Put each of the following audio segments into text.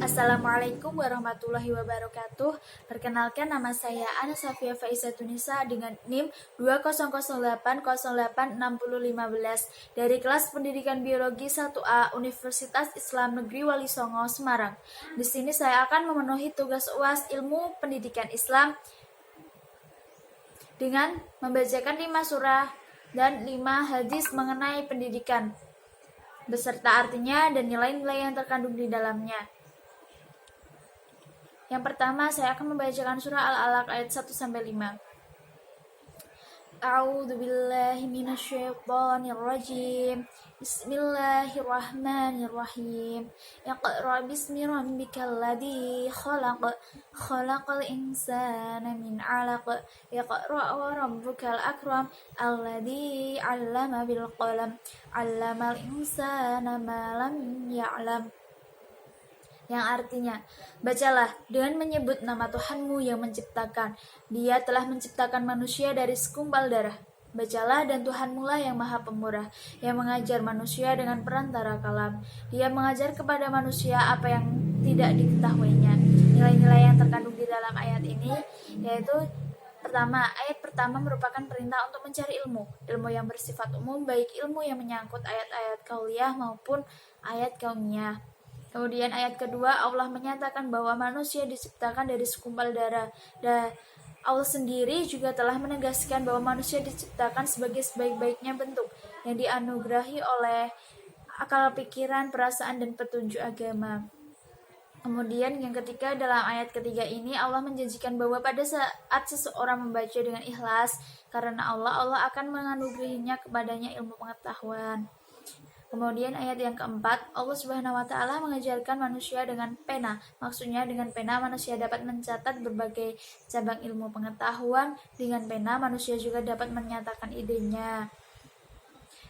Assalamualaikum warahmatullahi wabarakatuh. Perkenalkan, nama saya Ana Safia Faizatunisa dengan NIM 2008086015 dari kelas Pendidikan Biologi 1A Universitas Islam Negeri Wali Songo, Semarang. Di sini saya akan memenuhi tugas UAS Ilmu Pendidikan Islam dengan membacakan 5 surah dan 5 hadis mengenai pendidikan beserta artinya dan nilai-nilai yang terkandung di dalamnya. Yang pertama, saya akan membacakan surah Al-Alaq ayat 1-5. A'udzu billahi minasyaitonir rajim. Bismillahirrahmanirrahim. Iqra bismi rabbikal ladzi khalaq. Khalaqal insana min 'alaq. Iqra wa rabbukal akram. Alladzi 'allama bil qalam. 'Allamal insana ma lam ya'lam. Yang artinya, bacalah dengan menyebut nama Tuhanmu yang menciptakan. Dia telah menciptakan manusia dari segumpal darah. Bacalah, dan Tuhanmu lah yang maha pemurah, yang mengajar manusia dengan perantara kalam. Dia mengajar kepada manusia apa yang tidak diketahuinya. Nilai-nilai yang terkandung di dalam ayat ini yaitu pertama, ayat pertama merupakan perintah untuk mencari ilmu yang bersifat umum, baik ilmu yang menyangkut ayat-ayat kauliyah maupun ayat kauniyah. Kemudian ayat kedua, Allah menyatakan bahwa manusia diciptakan dari segumpal darah. Dan Allah sendiri juga telah menegaskan bahwa manusia diciptakan sebagai sebaik-baiknya bentuk yang dianugerahi oleh akal pikiran, perasaan, dan petunjuk agama. Kemudian yang ketiga, dalam ayat ketiga ini Allah menjanjikan bahwa pada saat seseorang membaca dengan ikhlas karena Allah akan menganugerahinya kepadanya ilmu pengetahuan. Kemudian ayat yang keempat, Allah Subhanahu wa Ta'ala mengajarkan manusia dengan pena. Maksudnya dengan pena manusia dapat mencatat berbagai cabang ilmu pengetahuan. Dengan pena manusia juga dapat menyatakan idenya.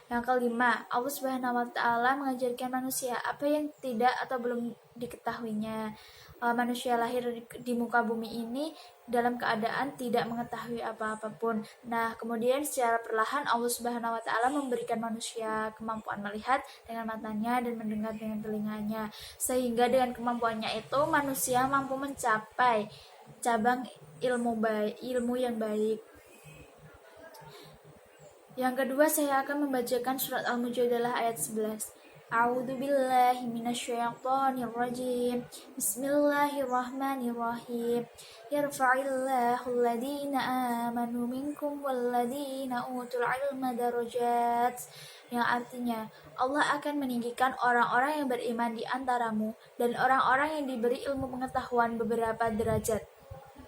Yang kelima, Allah Subhanahu wa Ta'ala mengajarkan manusia apa yang tidak atau belum diketahuinya. Manusia lahir di muka bumi ini dalam keadaan tidak mengetahui apa-apapun. Nah, kemudian secara perlahan Allah Subhanahu wa Ta'ala memberikan manusia kemampuan melihat dengan matanya dan mendengar dengan telinganya. Sehingga dengan kemampuannya itu manusia mampu mencapai cabang ilmu yang baik. Yang kedua, saya akan membacakan surat Al-Mujadalah ayat 11. A'udzu billahi minasyaitonir rajim. Bismillahirrahmanirrahim. Yarfa'illahu alladhina amanu minkum walladhina utul ilma darajat. Yang artinya, Allah akan meninggikan orang-orang yang beriman di antaramu dan orang-orang yang diberi ilmu pengetahuan beberapa derajat.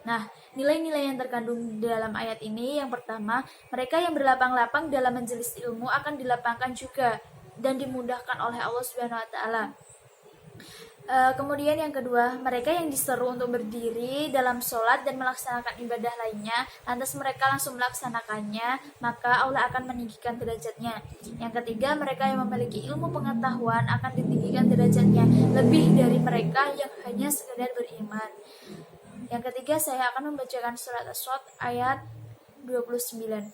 Nah, nilai-nilai yang terkandung dalam ayat ini, yang pertama, mereka yang berlapang-lapang dalam majelis ilmu akan dilapangkan juga dan dimudahkan oleh Allah Subhanahu wa Ta'ala. Kemudian yang kedua, mereka yang diseru untuk berdiri dalam sholat dan melaksanakan ibadah lainnya, lantas mereka langsung melaksanakannya, maka Allah akan meninggikan derajatnya. Yang ketiga, mereka yang memiliki ilmu pengetahuan akan ditinggikan derajatnya lebih dari mereka yang hanya sekedar beriman. Yang ketiga, saya akan membacakan surat As-Sod ayat 29.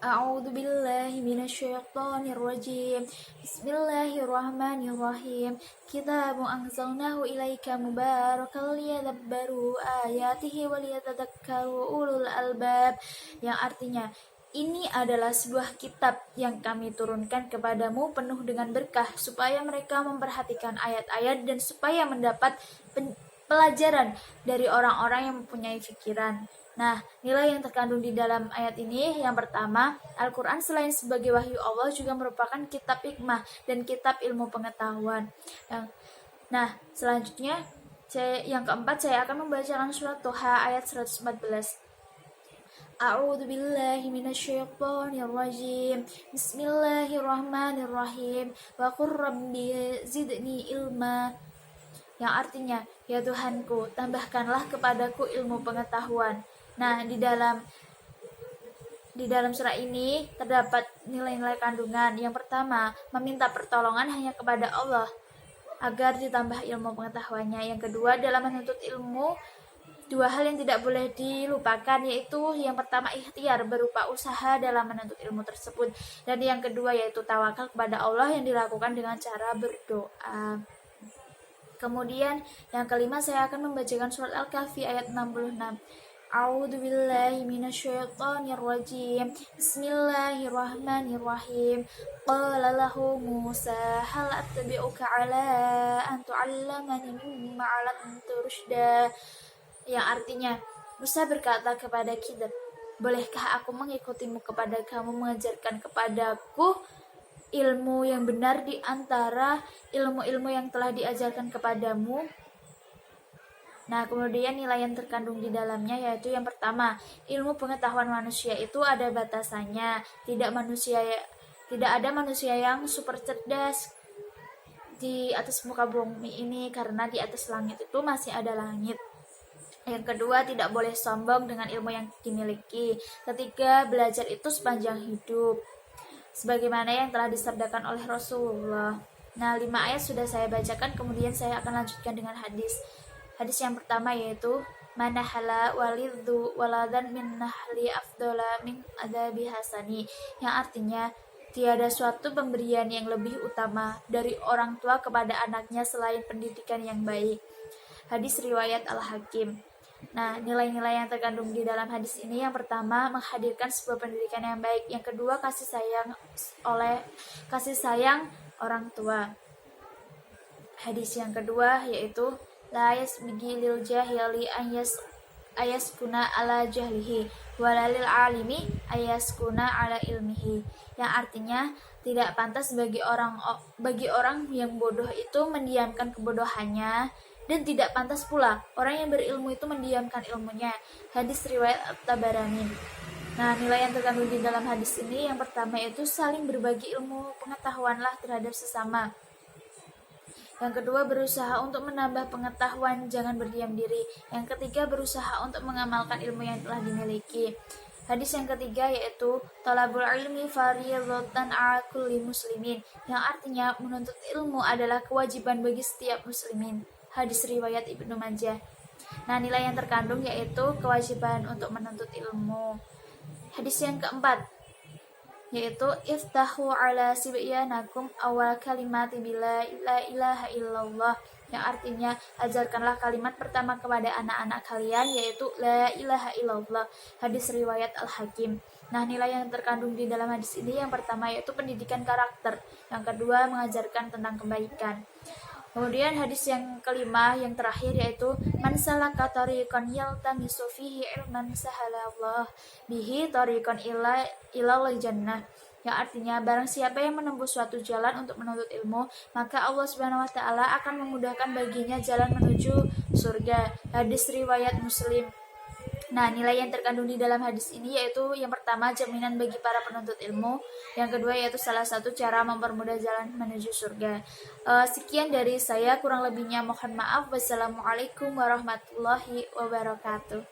A'udzu billahi minasyaitonir rajim. Bismillahirrahmanirrahim. Kitabun anzalnahu ilaika mubarakal liyadabbaru ayatihi wa liyatadakkaru ulul albab. Yang artinya, ini adalah sebuah kitab yang kami turunkan kepadamu penuh dengan berkah supaya mereka memperhatikan ayat-ayat dan supaya mendapat pelajaran dari orang-orang yang mempunyai pikiran. Nah, nilai yang terkandung di dalam ayat ini, yang pertama, Al-Quran selain sebagai wahyu Allah juga merupakan kitab hikmah dan kitab ilmu pengetahuan. Nah, selanjutnya, yang keempat, saya akan membacakan surat Toha ayat 114. A'udzu billahi minasyaitonir rajim. Bismillahirrahmanirrahim. Wa qur rabbi zidni ilma. Yang artinya, ya Tuhanku, tambahkanlah kepadaku ilmu pengetahuan. Nah, di dalam surah ini terdapat nilai-nilai kandungan. Yang pertama, meminta pertolongan hanya kepada Allah agar ditambah ilmu pengetahuannya. Yang kedua, dalam menuntut ilmu, dua hal yang tidak boleh dilupakan, yaitu yang pertama ikhtiar berupa usaha dalam menuntut ilmu tersebut, dan yang kedua yaitu tawakal kepada Allah yang dilakukan dengan cara berdoa. Kemudian yang kelima saya akan membacakan surat Al-Kahfi ayat 66. A'udzu billahi minasyaitonir rajim. Bismillahirrahmanirrahim. Qala lahu Musa hal attabi'uka ala an tu'allamani mimma 'allamta rusyda. Yang artinya Musa berkata kepada Khidir, bolehkah aku mengikutimu kepada kamu mengajarkan kepadaku ilmu yang benar di antara ilmu-ilmu yang telah diajarkan kepadamu. Nah, kemudian nilai yang terkandung di dalamnya yaitu yang pertama, ilmu pengetahuan manusia itu ada batasannya. Tidak ada manusia yang super cerdas di atas muka bumi ini karena di atas langit itu masih ada langit. Yang kedua, tidak boleh sombong dengan ilmu yang dimiliki. Ketiga, belajar itu sepanjang hidup, sebagaimana yang telah disabdakan oleh Rasulullah. Nah, 5 ayat sudah saya bacakan, kemudian saya akan lanjutkan dengan hadis. Hadis yang pertama yaitu manahala walidhu waladan min nahli afdola min adabi hasani, yang artinya tiada suatu pemberian yang lebih utama dari orang tua kepada anaknya selain pendidikan yang baik. Hadis riwayat Al-Hakim. Nah, nilai-nilai yang terkandung di dalam hadis ini yang pertama menghadirkan sebuah pendidikan yang baik, yang kedua kasih sayang orang tua. Hadis yang kedua yaitu la yasbigi lil jahili ayaskuna ala jahlihi walalil alimi ayaskuna ala ilmihi, yang artinya tidak pantas bagi orang yang bodoh itu mendiamkan kebodohannya, dan tidak pantas pula orang yang berilmu itu mendiamkan ilmunya. Hadis riwayat At-Tabarani. Nah, nilai yang terkandung di dalam hadis ini yang pertama itu saling berbagi ilmu pengetahuanlah terhadap sesama. Yang kedua, berusaha untuk menambah pengetahuan, jangan berdiam diri. Yang ketiga, berusaha untuk mengamalkan ilmu yang telah dimiliki. Hadis yang ketiga yaitu talabul ilmi fardhatan 'ala kulli muslimin, yang artinya menuntut ilmu adalah kewajiban bagi setiap muslimin. Hadis riwayat Ibnu Majah. Nah, nilai yang terkandung yaitu kewajiban untuk menuntut ilmu. Hadis yang keempat yaitu iftahu ala sibyanakum awal kalimati bila la ilaha illallah, yang artinya ajarkanlah kalimat pertama kepada anak-anak kalian yaitu la ilaha illallah. Hadis riwayat Al-Hakim. Nah, nilai yang terkandung di dalam hadis ini yang pertama yaitu pendidikan karakter, yang kedua mengajarkan tentang kebaikan. Kemudian hadis yang kelima yang terakhir yaitu man salaka tariqan yaltamisu fihi ilman sahalallahu bihi tariqan ilal jannah, yang artinya barang siapa yang menempuh suatu jalan untuk menuntut ilmu, maka Allah Subhanahu wa taala akan memudahkan baginya jalan menuju surga. Hadis riwayat Muslim. Nah, nilai yang terkandung di dalam hadis ini yaitu yang pertama jaminan bagi para penuntut ilmu, yang kedua yaitu salah satu cara mempermudah jalan menuju surga. Sekian dari saya, kurang lebihnya mohon maaf. Wassalamualaikum warahmatullahi wabarakatuh.